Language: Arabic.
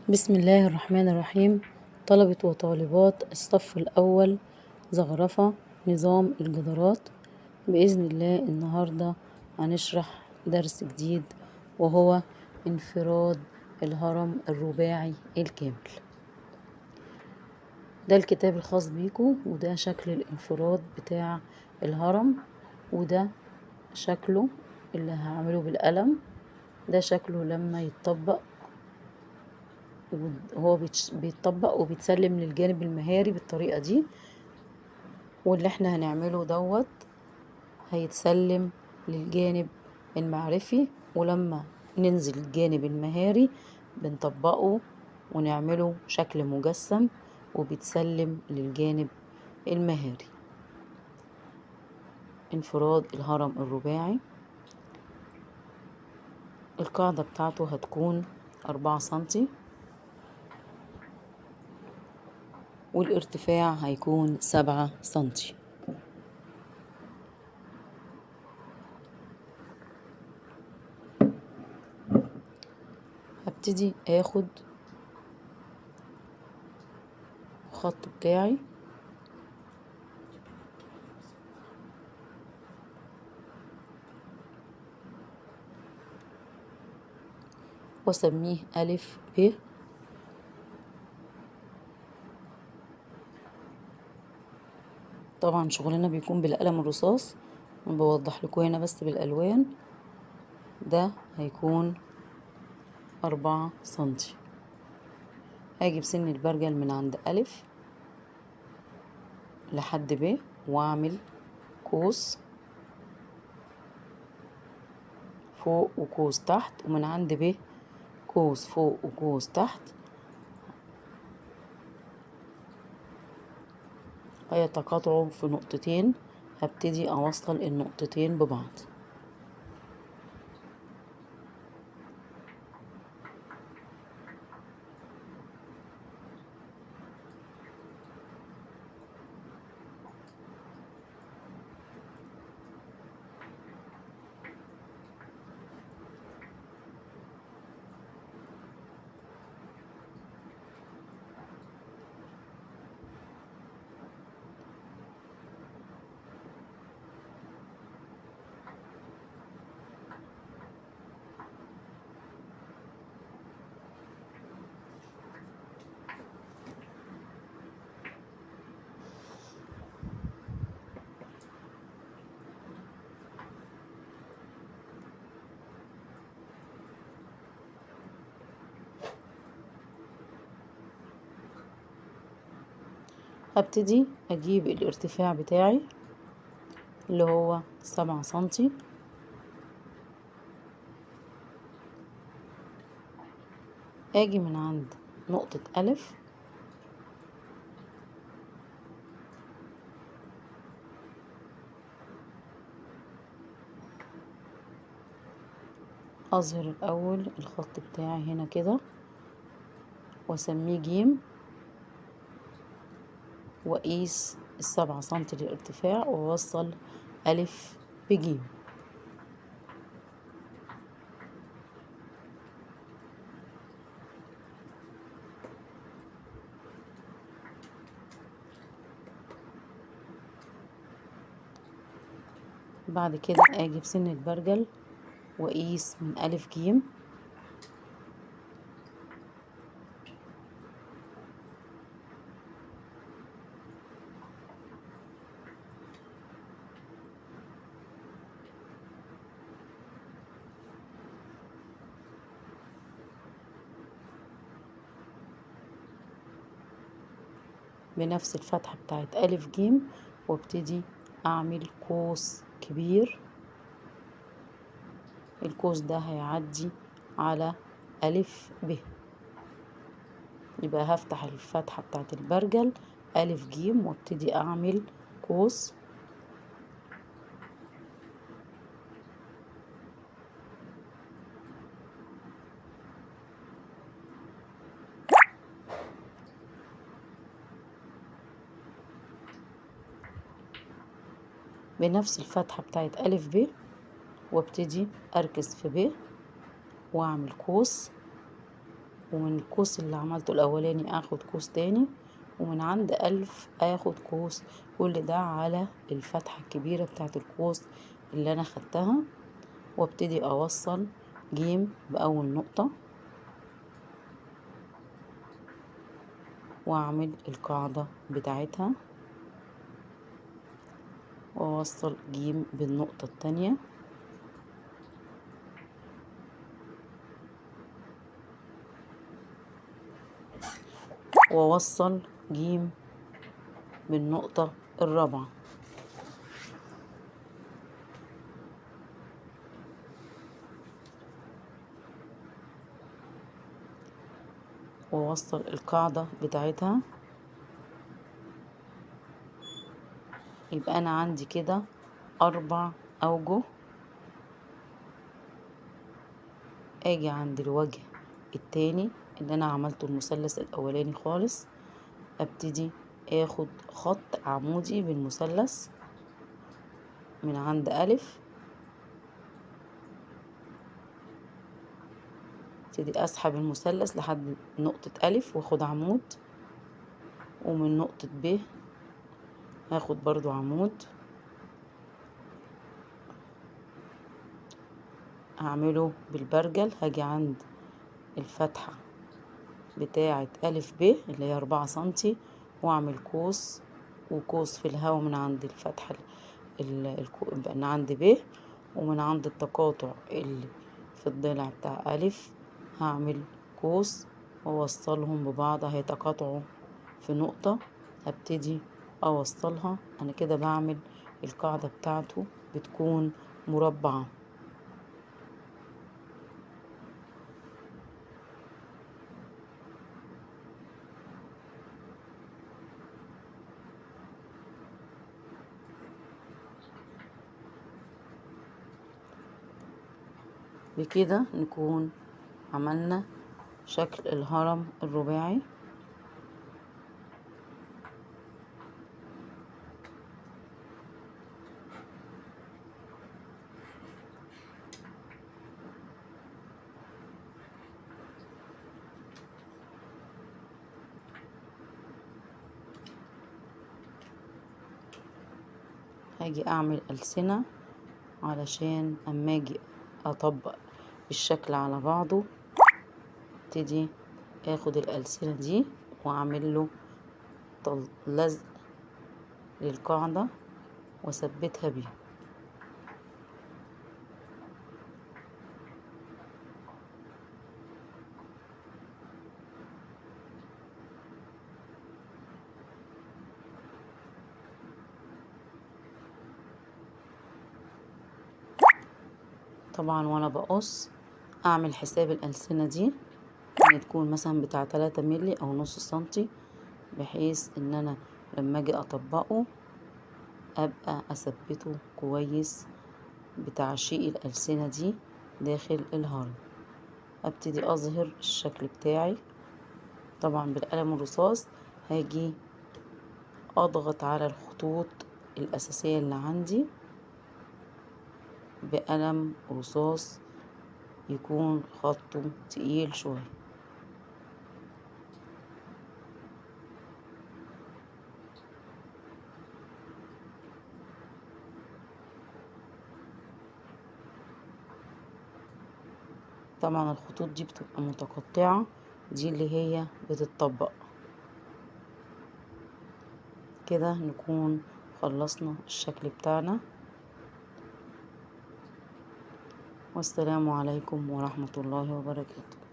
بسم الله الرحمن الرحيم. طلبة وطالبات الصف الأول زخرفة نظام الجدارات. بإذن الله النهاردة هنشرح درس جديد وهو انفراد الهرم الرباعي الكامل. ده الكتاب الخاص بيكو، وده شكل الانفراد بتاع الهرم، وده شكله اللي هعمله بالقلم. ده شكله لما يتطبق، هو بيتطبق وبيتسلم للجانب المهاري بالطريقة دي، واللي احنا هنعمله هيتسلم للجانب المعرفي، ولما ننزل الجانب المهاري بنطبقه ونعمله شكل مجسم وبيتسلم للجانب المهاري. انفراد الهرم الرباعي، القاعدة بتاعته هتكون 4 سنتي، والارتفاع هيكون 7 سنتي. هبتدي اخد الخط بتاعي واسميه ألف ب. طبعا شغلنا بيكون بالقلم الرصاص، بوضح لكم هنا بس بالألوان. ده هيكون 4 سنتي. هاجي بسن البرجل من عند ألف لحد ب، واعمل قوس فوق وقوس تحت، ومن عند ب قوس فوق وقوس تحت. هيتقاطعوا في نقطتين، هبتدي اوصل النقطتين ببعض. هبتدي اجيب الارتفاع بتاعي اللي هو 7 سنتي، اجي من عند نقطة ألف اظهر الاول الخط بتاعي هنا كده واسميه جيم، واقيس ال7 سنتي للارتفاع واوصل ألف بجيم. بعد كده اجي بسن البرجل واقيس من ألف جيم، بنفس الفتحة بتاعت ألف جيم، وابتدي أعمل قوس كبير. القوس ده هيعدي على ألف ب، يبقى هفتح الفتحة بتاعت البرجل ألف جيم وابتدي أعمل قوس. بنفس الفتحة بتاعت ألف ب، وابتدي أركز في ب واعمل قوس ومن القوس اللي عملته الاولاني اخد قوس تاني، ومن عند 1000 اخد قوس، كل ده على الفتحة الكبيرة بتاعت القوس اللي انا خدتها، وابتدي اوصل جيم باول نقطة واعمل القاعدة بتاعتها، واوصل جيم بالنقطة التانية، واوصل جيم بالنقطة الرابعة، واوصل القاعدة بتاعتها. يبقى انا عندي كده 4 اوجه. اجي عند الوجه التاني اللي انا عملته المثلث الاولاني خالص، ابتدي اخد خط عمودي بالمثلث من عند 1000، ابتدي اسحب المثلث لحد نقطة 1000 واخد عمود، ومن نقطة ب هاخد برضو عمود هعمله بالبرجل. هاجي عند الفتحة بتاعة ألف ب اللي هي 4 سنتي، واعمل قوس وقوس في الهوا من عند الفتحة من عند ب، ومن عند التقاطع اللي في الضلع بتاع ألف هعمل قوس واوصلهم ببعض، هيتقاطعوا في نقطة، هبتدي اوصلها. انا كده بعمل القاعدة بتاعته بتكون مربعة. بكده نكون عملنا شكل الهرم الرباعي. هاجي اعمل ألسنة علشان اما اجي اطبق الشكل على بعضه، ابتدي اخد الألسنة دي واعمل له لزق للقاعدة واثبتها بيه. طبعا وانا بقص اعمل حساب الألسنة دي ان تكون مثلا بتاع 3 ملي او نص سنتي، بحيث ان انا لما اجي اطبقه ابقى اثبته كويس بتعشيق الألسنة دي داخل الهرم. ابتدي اظهر الشكل بتاعي طبعا بالقلم الرصاص. هاجي اضغط على الخطوط الاساسية اللي عندي بقلم رصاص يكون خطه تقيل شوية. طبعا الخطوط دي بتبقى متقطعة، دي اللي هي بتطبق. كده نكون خلصنا الشكل بتاعنا، والسلام عليكم ورحمة الله وبركاته.